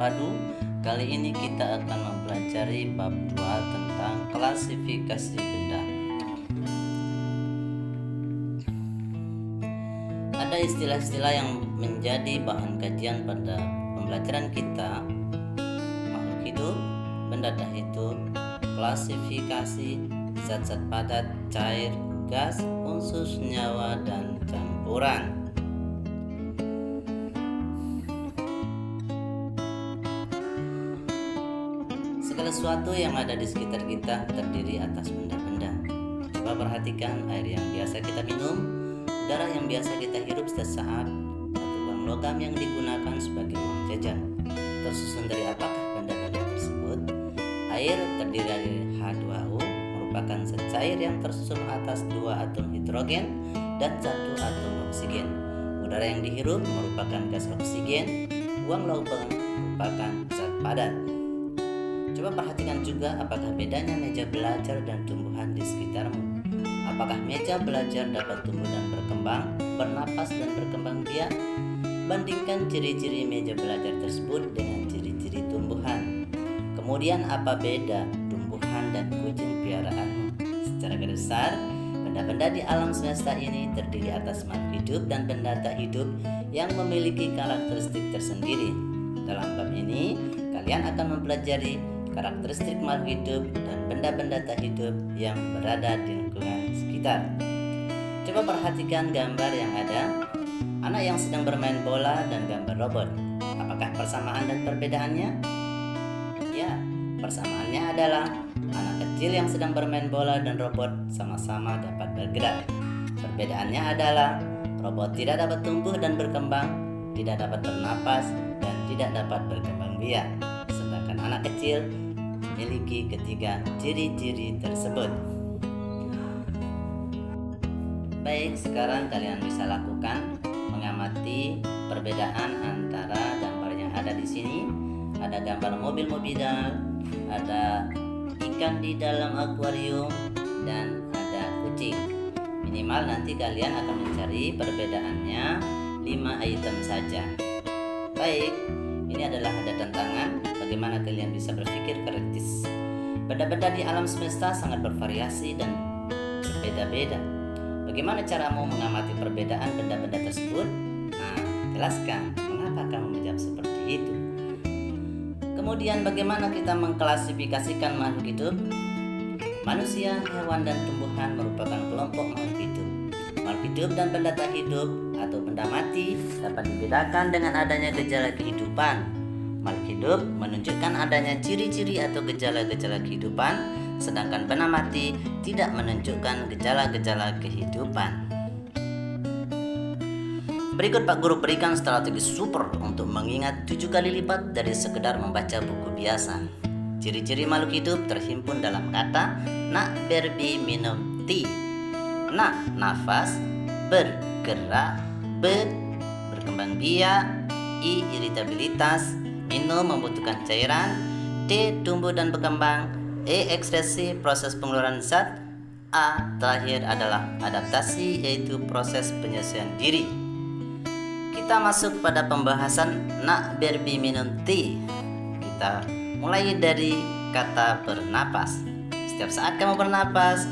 terpadu. Kali ini kita akan mempelajari bab 2 tentang klasifikasi benda. Ada istilah-istilah yang menjadi bahan kajian pada pembelajaran kita: makhluk hidup, benda tak hidup, klasifikasi, zat-zat padat, cair, gas, unsur senyawa, dan campuran. Segala sesuatu yang ada di sekitar kita terdiri atas benda-benda. Coba perhatikan air yang biasa kita minum, udara yang biasa kita hirup setiap saat, atau uang logam yang digunakan sebagai uang jajan. Tersusun dari apakah benda-benda tersebut? Air terdiri dari H2O, merupakan zat cair yang tersusun atas 2 atom hidrogen dan 1 atom oksigen. Udara yang dihirup merupakan gas oksigen. Uang logam merupakan zat padat. Coba perhatikan juga apakah bedanya meja belajar dan tumbuhan di sekitarmu. Apakah meja belajar dapat tumbuh dan berkembang, bernapas dan berkembang biak? Bandingkan ciri-ciri meja belajar tersebut dengan ciri-ciri tumbuhan. Kemudian apa beda tumbuhan dan kucing piaraanmu? Secara garis besar, benda-benda di alam semesta ini terdiri atas makhluk hidup dan benda tak hidup yang memiliki karakteristik tersendiri. Dalam bab ini, kalian akan mempelajari karakteristik makhluk hidup dan benda-benda tak hidup yang berada di lingkungan sekitar. Coba perhatikan gambar yang ada, anak yang sedang bermain bola dan gambar robot. Apakah persamaan dan perbedaannya? Ya, persamaannya adalah anak kecil yang sedang bermain bola dan robot sama-sama dapat bergerak. Perbedaannya adalah robot tidak dapat tumbuh dan berkembang, tidak dapat bernapas, dan tidak dapat berkembang biak. Sedangkan anak kecil memiliki ketiga ciri-ciri tersebut. Baik, sekarang kalian bisa lakukan mengamati perbedaan antara gambar yang ada di sini. Ada gambar mobil-mobilan, ada ikan di dalam akuarium, dan ada kucing. Minimal nanti kalian akan mencari perbedaannya 5 item saja. Baik, ini adalah ada tantangan bagaimana kalian bisa berpikir kritis. Benda-benda di alam semesta sangat bervariasi dan berbeda-beda. Bagaimana caramu mengamati perbedaan benda-benda tersebut? Nah, jelaskan mengapa kamu menjawab seperti itu. Kemudian bagaimana kita mengklasifikasikan makhluk hidup? Manusia, hewan, dan tumbuhan merupakan kelompok makhluk hidup. Makhluk hidup dan benda tak hidup atau benda mati dapat dibedakan dengan adanya gejala kehidupan. Makhluk hidup menunjukkan adanya ciri-ciri atau gejala-gejala kehidupan, sedangkan benda mati tidak menunjukkan gejala-gejala kehidupan. Berikut Pak Guru berikan strategi super untuk mengingat 7 kali lipat dari sekedar membaca buku biasa. Ciri-ciri makhluk hidup terhimpun dalam kata nak, berbi, minum, ti. Nak, nafas, bergerak, berkembang biak, i, iritabilitas, minum, membutuhkan cairan, t, tumbuh dan berkembang, e, ekskresi, proses pengeluaran zat, a, terakhir adalah adaptasi, yaitu proses penyesuaian diri. Kita masuk pada pembahasan nak, berbi, minum, ti. Kita mulai dari kata bernapas. Setiap saat kamu bernapas,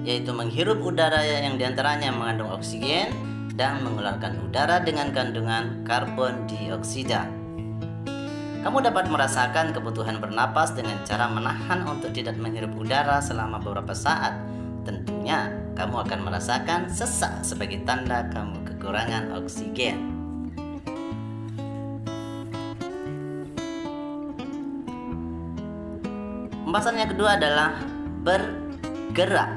yaitu menghirup udara yang diantaranya mengandung oksigen dan mengeluarkan udara dengan kandungan karbon dioksida. Kamu dapat merasakan kebutuhan bernapas dengan cara menahan untuk tidak menghirup udara selama beberapa saat. Tentunya kamu akan merasakan sesak sebagai tanda kamu kekurangan oksigen. Pembahasan yang kedua adalah bergerak.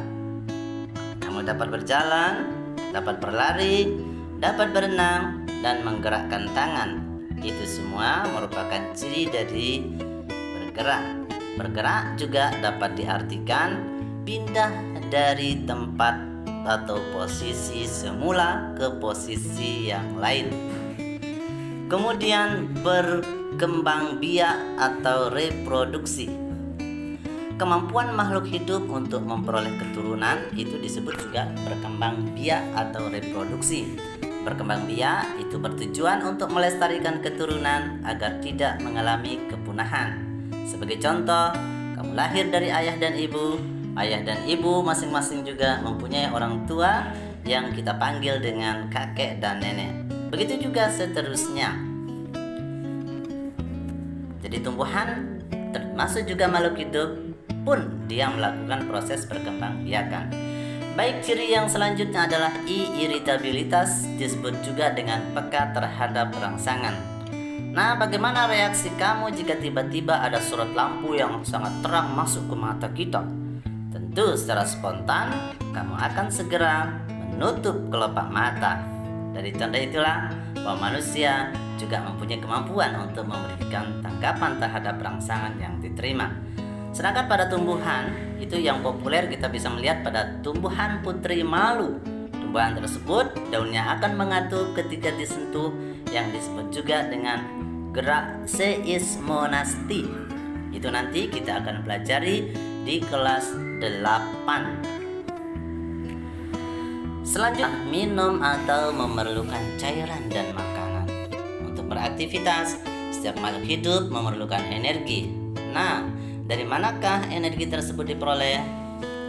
Kamu dapat berjalan, dapat berlari, dapat berenang, dan menggerakkan tangan. Itu semua merupakan ciri dari bergerak. Bergerak juga dapat diartikan pindah dari tempat atau posisi semula ke posisi yang lain. Kemudian berkembang biak atau reproduksi. Kemampuan makhluk hidup untuk memperoleh keturunan itu disebut juga berkembang biak atau reproduksi. Berkembang biak itu bertujuan untuk melestarikan keturunan agar tidak mengalami kepunahan. Sebagai contoh, kamu lahir dari ayah dan ibu. Ayah dan ibu masing-masing juga mempunyai orang tua yang kita panggil dengan kakek dan nenek. Begitu juga seterusnya. Jadi tumbuhan termasuk juga makhluk hidup pun dia melakukan proses perkembangbiakan. Baik, ciri yang selanjutnya adalah iritabilitas, disebut juga dengan peka terhadap rangsangan. Nah, bagaimana reaksi kamu jika tiba-tiba ada sorot lampu yang sangat terang masuk ke mata kita? Tentu secara spontan kamu akan segera menutup kelopak mata. Dari tanda itulah bahwa manusia juga mempunyai kemampuan untuk memberikan tanggapan terhadap rangsangan yang diterima. Sedangkan pada tumbuhan, itu yang populer kita bisa melihat pada tumbuhan putri malu. Tumbuhan tersebut daunnya akan mengatup ketika disentuh, yang disebut juga dengan gerak seismonasti. Itu nanti kita akan pelajari di kelas 8. Selanjutnya, minum atau memerlukan cairan dan makanan. Untuk beraktivitas, setiap makhluk hidup memerlukan energi. Nah, dari manakah energi tersebut diperoleh?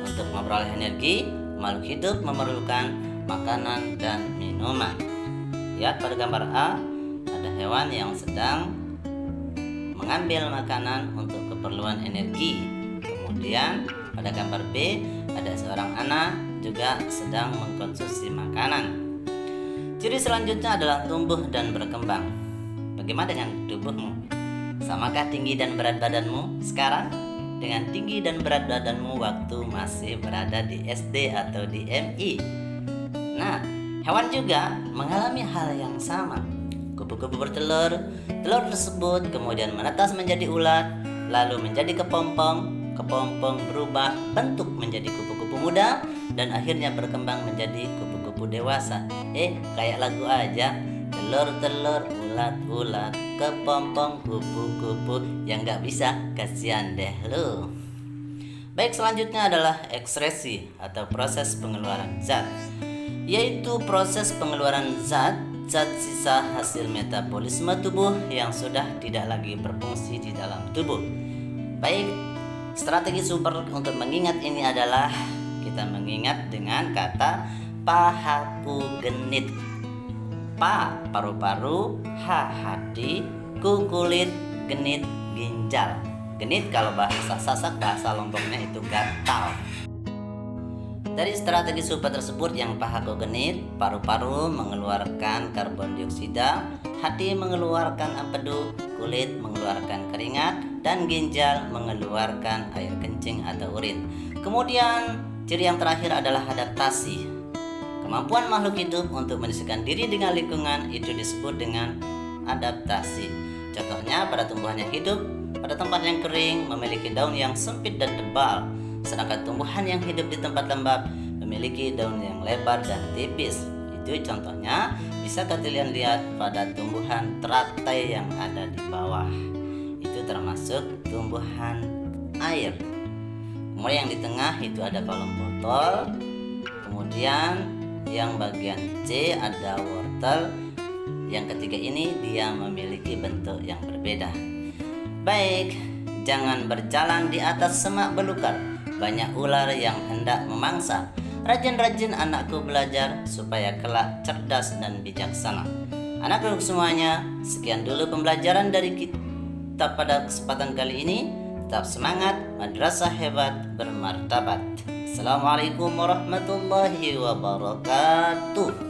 Untuk memperoleh energi, makhluk hidup memerlukan makanan dan minuman. Lihat pada gambar A, ada hewan yang sedang mengambil makanan untuk keperluan energi. Kemudian pada gambar B, ada seorang anak juga sedang mengkonsumsi makanan. Ciri selanjutnya adalah tumbuh dan berkembang. Bagaimana dengan tubuhmu? Samakah tinggi dan berat badanmu sekarang dengan tinggi dan berat badanmu waktu masih berada di SD atau di MI? Nah, hewan juga mengalami hal yang sama. Kupu-kupu bertelur, telur tersebut kemudian menetas menjadi ulat, lalu menjadi kepompong, kepompong berubah bentuk menjadi kupu-kupu muda, dan akhirnya berkembang menjadi kupu-kupu dewasa. Kayak lagu aja, telur-telur, ulat-ulat, kepompong, kupu-kupu, yang gak bisa, kasihan deh lu. Baik, selanjutnya adalah ekskresi atau proses pengeluaran zat, yaitu proses pengeluaran zat sisa hasil metabolisme tubuh yang sudah tidak lagi berfungsi di dalam tubuh. Baik, strategi super untuk mengingat ini adalah kita mengingat dengan kata pahaku genit. Pa, paru-paru, ha, hati, ku, kulit, genit, ginjal. Genit kalau bahasa Sasak, bahasa Lomboknya itu gatal. Dari strategi super tersebut, yang pahaku genit, paru-paru mengeluarkan karbon dioksida, hati mengeluarkan empedu, kulit mengeluarkan keringat, dan ginjal mengeluarkan air kencing atau urin. Kemudian ciri yang terakhir adalah adaptasi. Kemampuan makhluk hidup untuk menyesuaikan diri dengan lingkungan itu disebut dengan adaptasi. Contohnya pada tumbuhan yang hidup pada tempat yang kering memiliki daun yang sempit dan tebal, sedangkan tumbuhan yang hidup di tempat lembab memiliki daun yang lebar dan tipis. Itu contohnya bisa kalian lihat pada tumbuhan teratai yang ada di bawah. Itu termasuk tumbuhan air. Kemudian yang di tengah itu ada kolom botol. Kemudian yang bagian C ada wortel. Yang ketiga ini dia memiliki bentuk yang berbeda. Baik, jangan berjalan di atas semak belukar. Banyak ular yang hendak memangsa. Rajin-rajin anakku belajar supaya kelak cerdas dan bijaksana. Anak-anak semuanya, sekian dulu pembelajaran dari kita pada kesempatan kali ini. Tetap semangat, madrasah hebat bermartabat. Assalamualaikum warahmatullahi wabarakatuh.